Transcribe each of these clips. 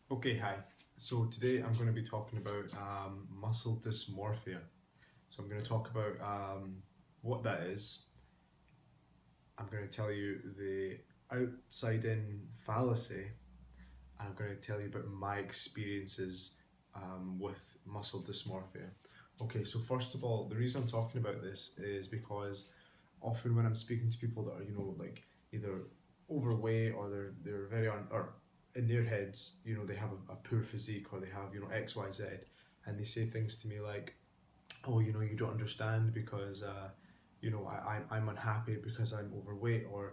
Okay, hi. So today I'm going to be talking about muscle dysmorphia. So I'm going to talk about what that is. I'm going to tell you the outside in fallacy, and I'm going to tell you about my experiences with muscle dysmorphia. Okay, so first of all, the reason I'm talking about this is because often when I'm speaking to people that are, like either overweight or they're very or in their heads, they have a poor physique or they have, X, Y, Z, and they say things to me like, oh, you don't understand because, I'm unhappy because I'm overweight or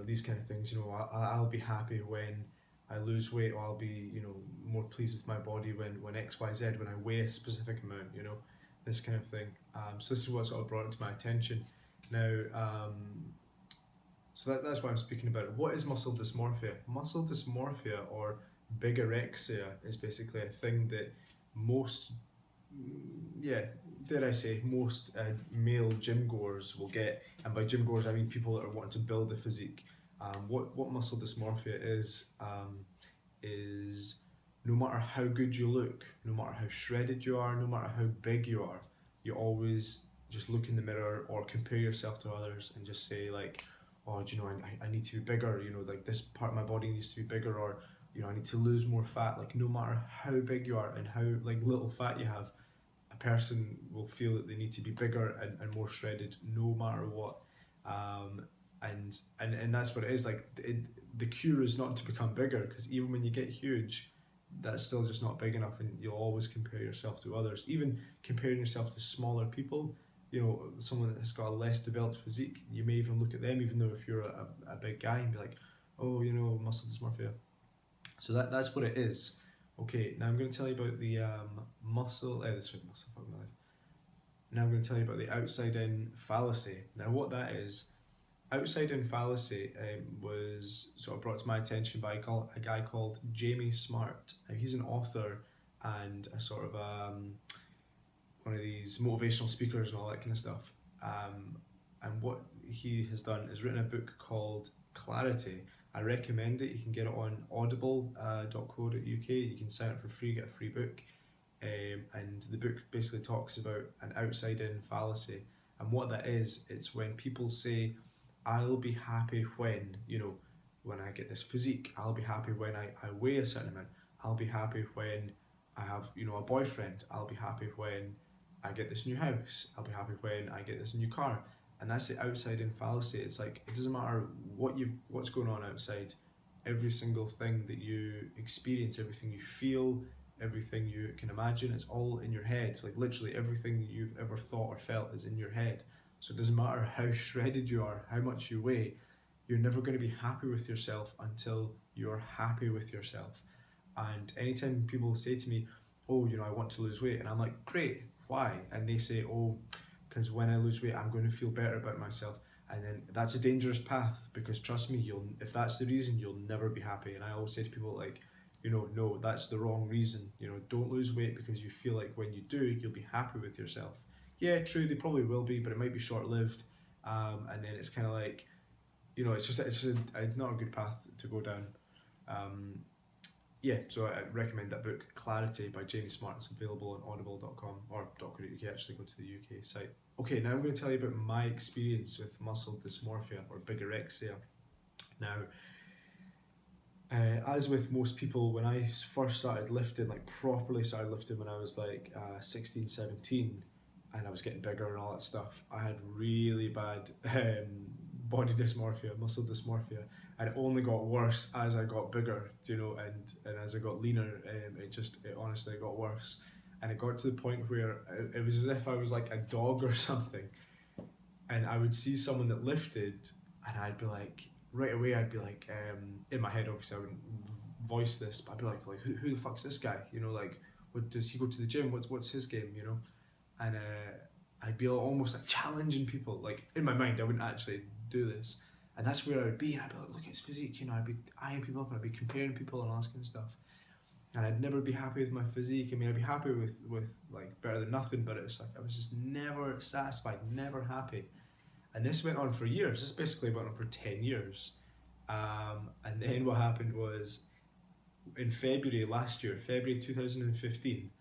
these kind of things. I'll be happy when I lose weight, or I'll be, more pleased with my body when X, Y, Z, when I weigh a specific amount, this kind of thing. So this is what sort of brought it to my attention. Now, so that's why I'm speaking about it. What is muscle dysmorphia? Muscle dysmorphia or bigorexia is basically a thing that most, yeah, dare I say, most male gym goers will get. And by gym goers, I mean people that are wanting to build a physique. What muscle dysmorphia is no matter how good you look, no matter how shredded you are, no matter how big you are, you always just look in the mirror or compare yourself to others and just say like, oh, I need to be bigger, like this part of my body needs to be bigger, or, I need to lose more fat. Like no matter how big you are and how like little fat you have, a person will feel that they need to be bigger and more shredded no matter what. And that's what it is. Like the cure is not to become bigger, because even when you get huge, that's still just not big enough, and you'll always compare yourself to others. Even comparing yourself to smaller people, someone that has got a less developed physique, you may even look at them, even though if you're a big guy, and be like, oh, muscle dysmorphia. So that's what it is. Okay, now I'm going to tell you about the muscle. Fuck my life. Now I'm going to tell you about the outside in fallacy. Now, what that is, outside in fallacy was sort of brought to my attention by a guy called Jamie Smart. Now, he's an author and a sort of one of these motivational speakers and all that kind of stuff. And what he has done is written a book called Clarity. I recommend it. You can get it on audible.co.uk. You can sign up for free, get a free book. And the book basically talks about an outside in fallacy. And what that is, it's when people say, I'll be happy when I get this physique. I'll be happy when I weigh a certain amount. I'll be happy when I have, a boyfriend. I'll be happy when I get this new house. I'll be happy when I get this new car. And that's the outside in fallacy. It's like it doesn't matter what's going on outside. Every single thing that you experience, everything you feel, everything you can imagine, it's all in your head. Like literally everything you've ever thought or felt is in your head. So it doesn't matter how shredded you are, how much you weigh, you're never going to be happy with yourself until you're happy with yourself. And anytime people say to me, oh, I want to lose weight, and I'm like, great, why? And they say, oh, because when I lose weight, I'm going to feel better about myself. And then that's a dangerous path, because trust me, if that's the reason, you'll never be happy. And I always say to people like, no, that's the wrong reason. Don't lose weight because you feel like when you do, you'll be happy with yourself. Yeah, true, they probably will be, but it might be short lived. And then it's kind of like, it's just not a good path to go down. Um, yeah, so I recommend that book, Clarity by Jamie Smart. It's available on audible.com or .co.uk, actually go to the UK site. Okay, now I'm going to tell you about my experience with muscle dysmorphia or bigorexia. Now, as with most people, when I first started lifting, like properly started lifting when I was like 16, 17, and I was getting bigger and all that stuff, I had really bad body dysmorphia, muscle dysmorphia, and it only got worse as I got bigger, and as I got leaner, it honestly got worse, and it got to the point where it was as if I was like a dog or something, and I would see someone that lifted, and I'd be like, right away, I'd be like, in my head, obviously, I wouldn't voice this, but I'd be like, who the fuck's this guy? Like, what does he go to the gym? What's his game? And I'd be almost like challenging people. Like in my mind, I wouldn't actually do this, and that's where I would be. And I'd be like, look at his physique. I'd be eyeing people up, and I'd be comparing people and asking stuff. And I'd never be happy with my physique. I mean, I'd be happy with like better than nothing, but it's like I was just never satisfied, never happy. And this went on for years. This basically went on for 10 years. And then what happened was in February last year, February 2015,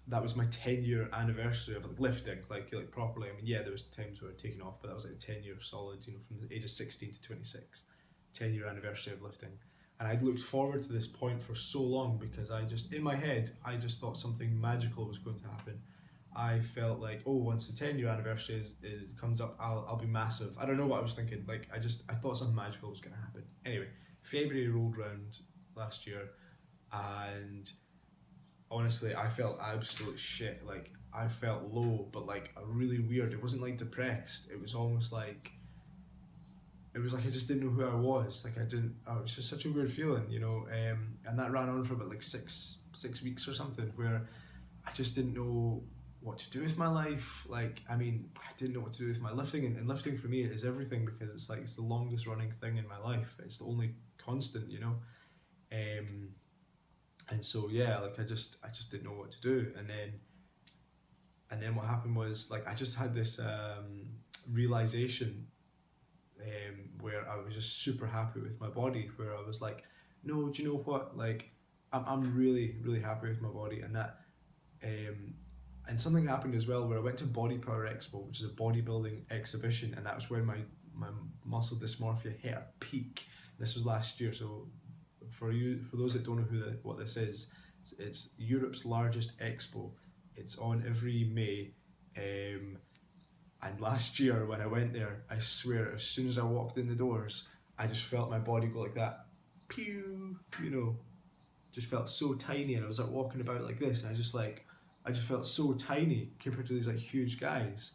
that was my 10-year anniversary of like lifting, like properly. I mean, yeah, there was times where I'd taken off, but that was like 10 year solid, from the age of 16 to 26, 10-year anniversary of lifting. And I'd looked forward to this point for so long because in my head, I just thought something magical was going to happen. I felt like, oh, once the 10-year anniversary comes up, I'll be massive. I don't know what I was thinking. Like, I thought something magical was going to happen. Anyway, February rolled round last year, and honestly, I felt absolute shit. Like, I felt low, but like a really weird. It wasn't like depressed. It was almost like I just didn't know who I was. Like, I didn't. Oh, it was just such a weird feeling, And that ran on for about like six weeks or something, where I just didn't know what to do with my life. Like, I mean, I didn't know what to do with my lifting, and lifting for me is everything because it's the longest running thing in my life. It's the only constant, and so yeah, like I just didn't know what to do, and then what happened was, like, I just had this realization, where I was just super happy with my body, where I was like, no, do you know what, like, I'm really really happy with my body, and that and something happened as well where I went to Body Power Expo, which is a bodybuilding exhibition, and that was when my muscle dysmorphia hit a peak. This was last year, so for those that don't know what this is, it's Europe's largest expo. It's on every May, and last year when I went there, I swear, as soon as I walked in the doors, I just felt my body go like that, pew, just felt so tiny, and I was like walking about like this, and I just felt so tiny compared to these like huge guys.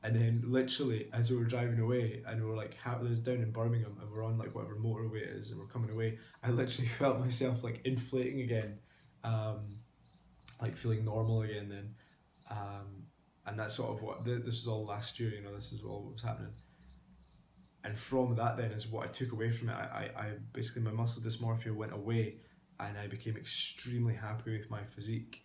And then literally as we were driving away, and we were like this down in Birmingham, and we're on like whatever motorway it is, and we're coming away, I literally felt myself like inflating again, like feeling normal again then. And that's sort of what this was all last year, this is all what was happening. And from that then is what I took away from it. I basically, my muscle dysmorphia went away, and I became extremely happy with my physique.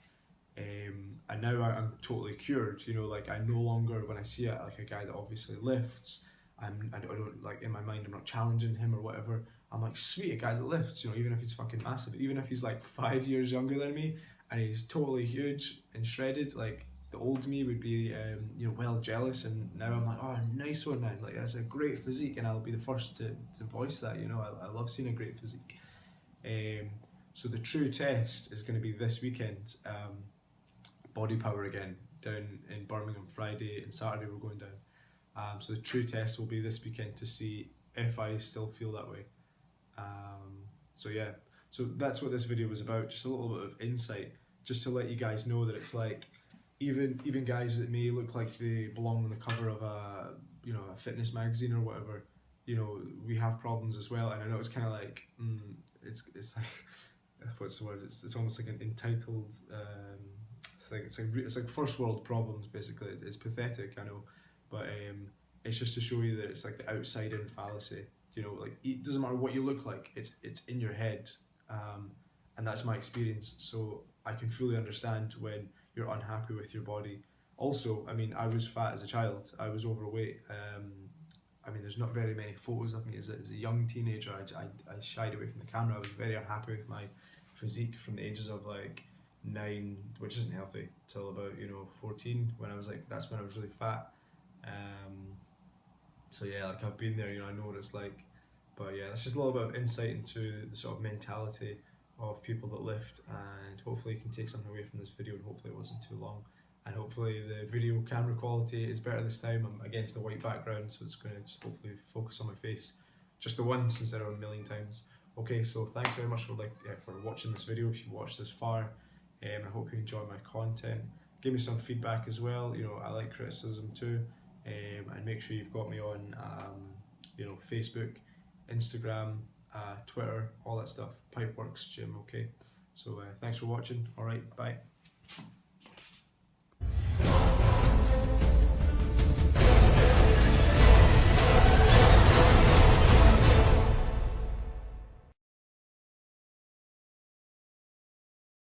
And now I'm totally cured, like I no longer, when I see like a guy that obviously lifts, I don't, like, in my mind, I'm not challenging him or whatever. I'm like, sweet, a guy that lifts, even if he's fucking massive, even if he's like 5 years younger than me and he's totally huge and shredded, like the old me would be well jealous. And now I'm like, oh, nice one, man, like that's a great physique, and I'll be the first to voice that. I love seeing a great physique. So the true test is going to be this weekend. Body Power again, down in Birmingham. Friday and Saturday we're going down. So the true test will be this weekend to see if I still feel that way. So yeah, so that's what this video was about, just a little bit of insight, just to let you guys know that it's like, even guys that may look like they belong on the cover of a fitness magazine or whatever, we have problems as well. And I know it's kind of like, it's like, what's the word? It's almost like an entitled thing. It's like first world problems basically. It's pathetic, I know, but it's just to show you that it's like the outside in fallacy. Like, it doesn't matter what you look like. It's in your head, and that's my experience. So I can fully understand when you're unhappy with your body. Also, I mean, I was fat as a child. I was overweight. I mean, there's not very many photos of me as a young teenager. I shied away from the camera. I was very unhappy with my physique from the ages of like 9, which isn't healthy, till about 14, when I was like, that's when I was really fat. So yeah, like I've been there, I know what it's like. But yeah, that's just a little bit of insight into the sort of mentality of people that lift, and hopefully you can take something away from this video, and hopefully it wasn't too long, and hopefully the video camera quality is better this time. I'm against the white background, so it's going to just hopefully focus on my face just the once instead of a million times. Okay, so thanks very much for watching this video, if you've watched this far. I hope you enjoy my content. Give me some feedback as well. I like criticism too. And make sure you've got me on Facebook, Instagram, Twitter, all that stuff. Pipeworks Gym. Okay, so thanks for watching. All right, bye.